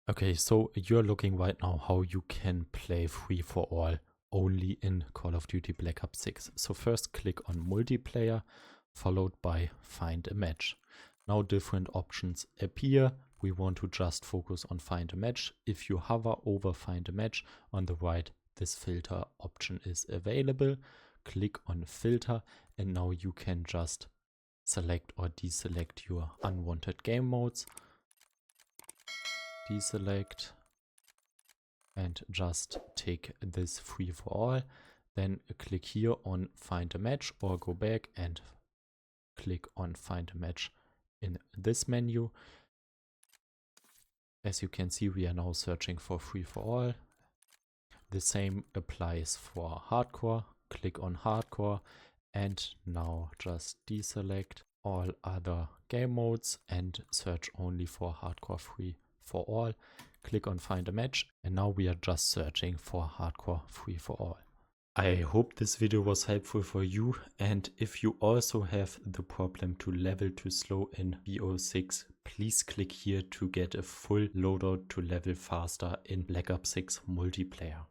Okay, so you're looking right now how you can play free for all only in Call of Duty Black Ops 6. So first click on multiplayer, followed by find a match. Now different options appear. We want to just focus on find a match. If you hover over find a match on the right, this filter option is available. Click on filter and now you can just select or deselect your unwanted game modes. Deselect and just take this free for all. Then click here on find a match or go back and click on find a match in this menu. As you can see, we are now searching for free for all. The same applies for hardcore. Click on hardcore and now just deselect all other game modes and search only for hardcore free for all. Click on find a match and now we are just searching for hardcore free for all. I hope this video was helpful for you, and if you also have the problem to level too slow in BO6, please click here to get a full loadout to level faster in Black Ops 6 multiplayer.